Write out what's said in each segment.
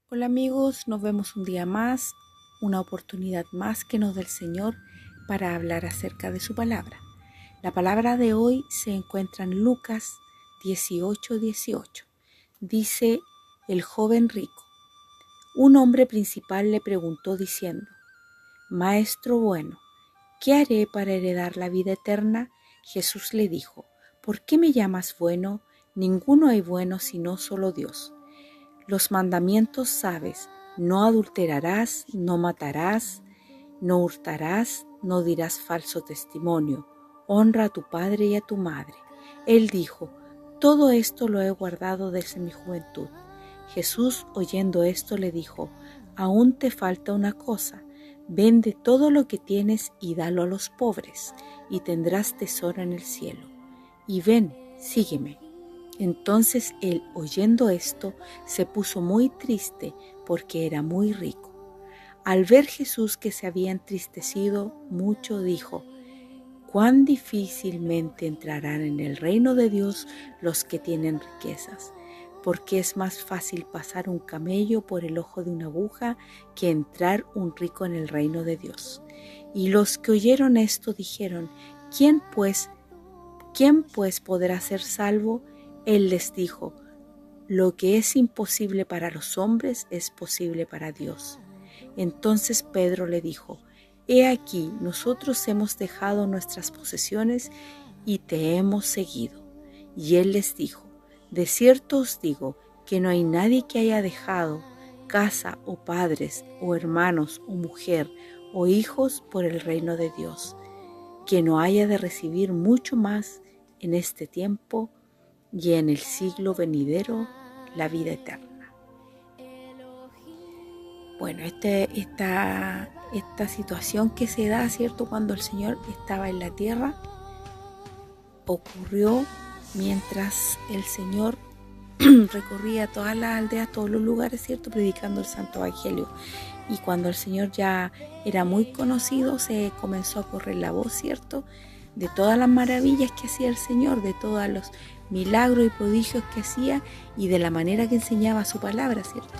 Hola amigos, nos vemos un día más, una oportunidad más que nos da el Señor para hablar acerca de su palabra. La palabra de hoy se encuentra en Lucas 18:18. Dice el joven rico. Un hombre principal le preguntó diciendo: Maestro bueno, ¿qué haré para heredar la vida eterna? Jesús le dijo: ¿Por qué me llamas bueno? Ninguno hay bueno sino solo Dios. Los mandamientos sabes: no adulterarás, no matarás, no hurtarás, no dirás falso testimonio, honra a tu padre y a tu madre. Él dijo: todo esto lo he guardado desde mi juventud. Jesús, oyendo esto, le dijo: aún te falta una cosa, vende todo lo que tienes y dalo a los pobres, y tendrás tesoro en el cielo. Y ven, sígueme. Entonces él, oyendo esto, se puso muy triste porque era muy rico. Al ver Jesús que se había entristecido mucho, dijo: cuán difícilmente entrarán en el reino de Dios los que tienen riquezas, porque es más fácil pasar un camello por el ojo de una aguja que entrar un rico en el reino de Dios. Y los que oyeron esto dijeron: ¿Quién pues podrá ser salvo? Él les dijo: lo que es imposible para los hombres es posible para Dios. Entonces Pedro le dijo: he aquí, nosotros hemos dejado nuestras posesiones y te hemos seguido. Y él les dijo: de cierto os digo que no hay nadie que haya dejado casa o padres o hermanos o mujer o hijos por el reino de Dios, que no haya de recibir mucho más en este tiempo y en el siglo venidero la vida eterna. Bueno, esta situación que se da, ¿cierto?, cuando el Señor estaba en la tierra, ocurrió mientras el Señor recorría todas las aldeas, todos los lugares, ¿cierto?, predicando el Santo Evangelio. Y cuando el Señor ya era muy conocido, se comenzó a correr la voz, ¿cierto?, de todas las maravillas que hacía el Señor, de todos los milagros y prodigios que hacía y de la manera que enseñaba su palabra, ¿cierto?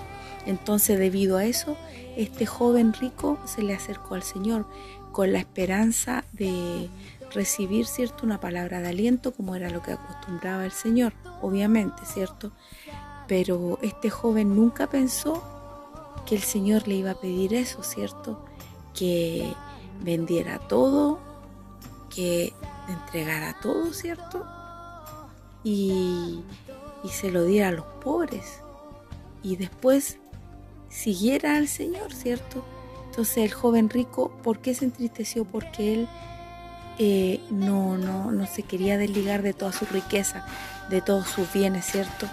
Entonces, debido a eso, este joven rico se le acercó al Señor con la esperanza de recibir, ¿cierto?, una palabra de aliento, como era lo que acostumbraba el Señor, obviamente, ¿cierto? Pero este joven nunca pensó que el Señor le iba a pedir eso, ¿cierto? Que vendiera todo, que entregara todo, ¿cierto? Y se lo diera a los pobres. Y después siguiera al Señor, ¿cierto? Entonces el joven rico, ¿por qué se entristeció? Porque él no se quería desligar de toda su riqueza, de todos sus bienes, ¿cierto?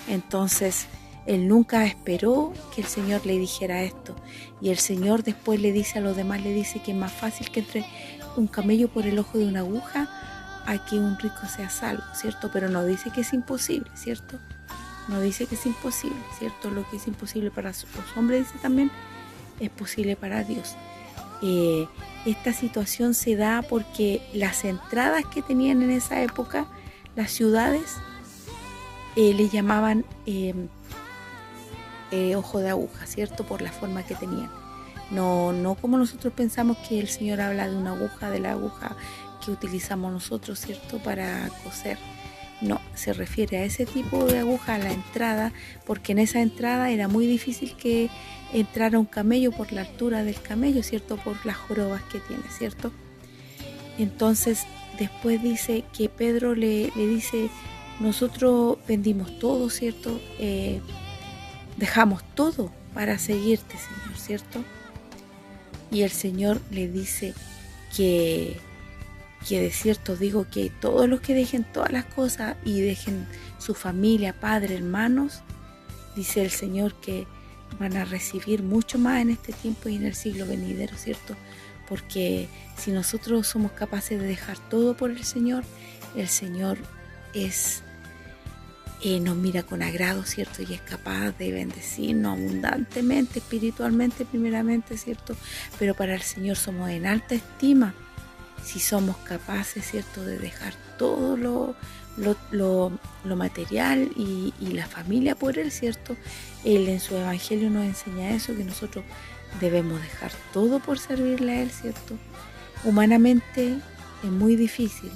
Entonces él nunca esperó que el Señor le dijera esto. Y el Señor después le dice a los demás, le dice que es más fácil que entre un camello por el ojo de una aguja a que un rico sea salvo, ¿cierto? Pero no dice que es imposible, ¿cierto? No dice que es imposible, ¿cierto? Lo que es imposible para los hombres, dice también, es posible para Dios. Esta situación se da porque las entradas que tenían en esa época, las ciudades, le llamaban ojo de aguja, ¿cierto? Por la forma que tenían. No como nosotros pensamos que el Señor habla de una aguja, de la aguja que utilizamos nosotros, ¿cierto?, para coser. No, se refiere a ese tipo de aguja, a la entrada, porque en esa entrada era muy difícil que entrara un camello por la altura del camello, ¿cierto?, por las jorobas que tiene, ¿cierto? Entonces, después dice que Pedro le dice: nosotros vendimos todo, ¿cierto? Dejamos todo para seguirte, Señor, ¿cierto? Y el Señor le dice que de cierto digo que todos los que dejen todas las cosas y dejen su familia, padre, hermanos, dice el Señor que van a recibir mucho más en este tiempo y en el siglo venidero, ¿cierto? Porque si nosotros somos capaces de dejar todo por el Señor nos mira con agrado, ¿cierto? Y es capaz de bendecirnos abundantemente, espiritualmente primeramente, ¿cierto? Pero para el Señor somos en alta estima si somos capaces, ¿cierto?, de dejar todo lo material y la familia por Él, ¿cierto? Él en su evangelio nos enseña eso, que nosotros debemos dejar todo por servirle a Él, ¿cierto? Humanamente es muy difícil,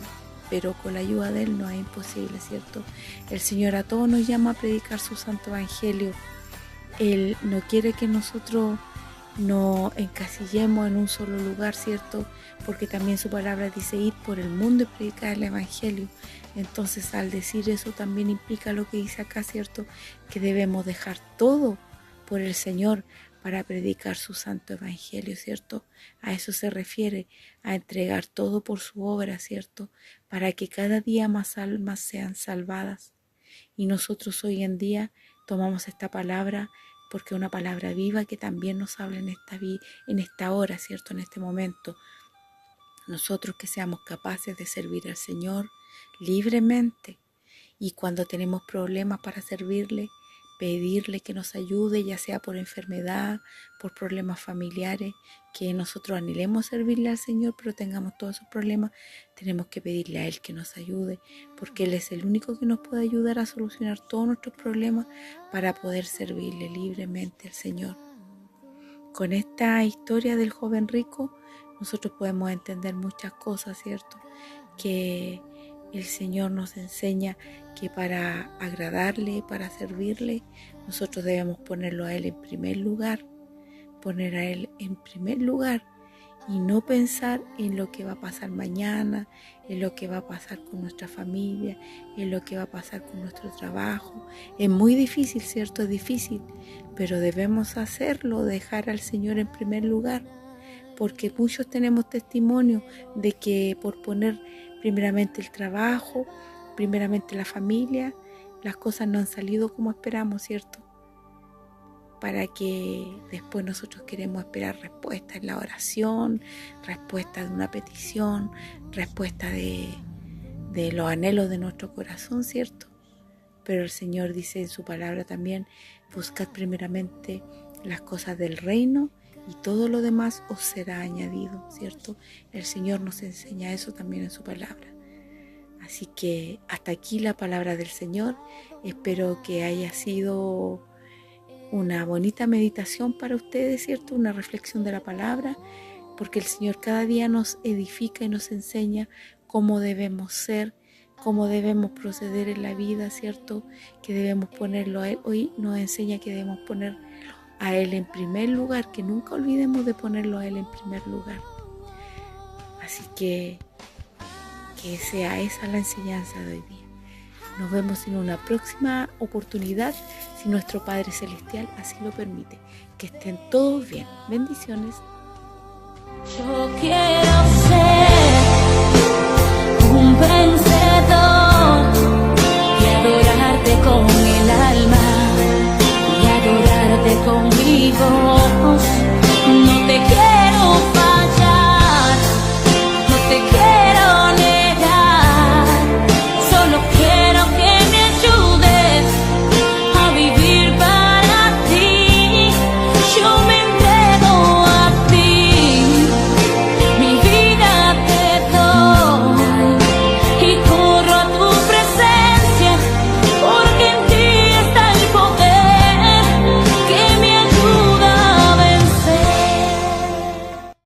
pero con la ayuda de Él no es imposible, ¿cierto? El Señor a todos nos llama a predicar su santo evangelio. Él no quiere que nosotros nos encasillemos en un solo lugar, ¿cierto? Porque también su palabra dice ir por el mundo y predicar el evangelio. Entonces, al decir eso también implica lo que dice acá, ¿cierto? Que debemos dejar todo por el Señor para predicar su santo evangelio, ¿cierto? A eso se refiere, a entregar todo por su obra, ¿cierto? Para que cada día más almas sean salvadas. Y nosotros hoy en día tomamos esta palabra porque es una palabra viva que también nos habla en esta hora, ¿cierto? En este momento. Nosotros que seamos capaces de servir al Señor libremente y cuando tenemos problemas para servirle, pedirle que nos ayude, ya sea por enfermedad, por problemas familiares, que nosotros anhelemos servirle al Señor, pero tengamos todos esos problemas, tenemos que pedirle a Él que nos ayude, porque Él es el único que nos puede ayudar a solucionar todos nuestros problemas para poder servirle libremente al Señor. Con esta historia del joven rico, nosotros podemos entender muchas cosas, ¿cierto? Que el Señor nos enseña que para agradarle, para servirle, nosotros debemos ponerlo a Él en primer lugar, poner a Él en primer lugar y no pensar en lo que va a pasar mañana, en lo que va a pasar con nuestra familia, en lo que va a pasar con nuestro trabajo. Es muy difícil, ¿cierto? Es difícil, pero debemos hacerlo, dejar al Señor en primer lugar, porque muchos tenemos testimonio de que por poner primeramente el trabajo, primeramente la familia, las cosas no han salido como esperamos, ¿cierto? Para que después nosotros queremos esperar respuesta en la oración, respuesta de una petición, respuesta de los anhelos de nuestro corazón, ¿cierto? Pero el Señor dice en su palabra también, buscad primeramente las cosas del reino y todo lo demás os será añadido, ¿cierto? El Señor nos enseña eso también en su palabra. Así que hasta aquí la palabra del Señor. Espero que haya sido una bonita meditación para ustedes, ¿cierto? Una reflexión de la palabra, porque el Señor cada día nos edifica y nos enseña cómo debemos ser, cómo debemos proceder en la vida, ¿cierto? Que debemos ponerlo a Él. Hoy nos enseña que debemos poner a Él en primer lugar, que nunca olvidemos de ponerlo a Él en primer lugar. Así que sea esa la enseñanza de hoy día. Nos vemos en una próxima oportunidad, si nuestro Padre Celestial así lo permite. Que estén todos bien. Bendiciones. Yo quiero ser un vencedor y adorarte con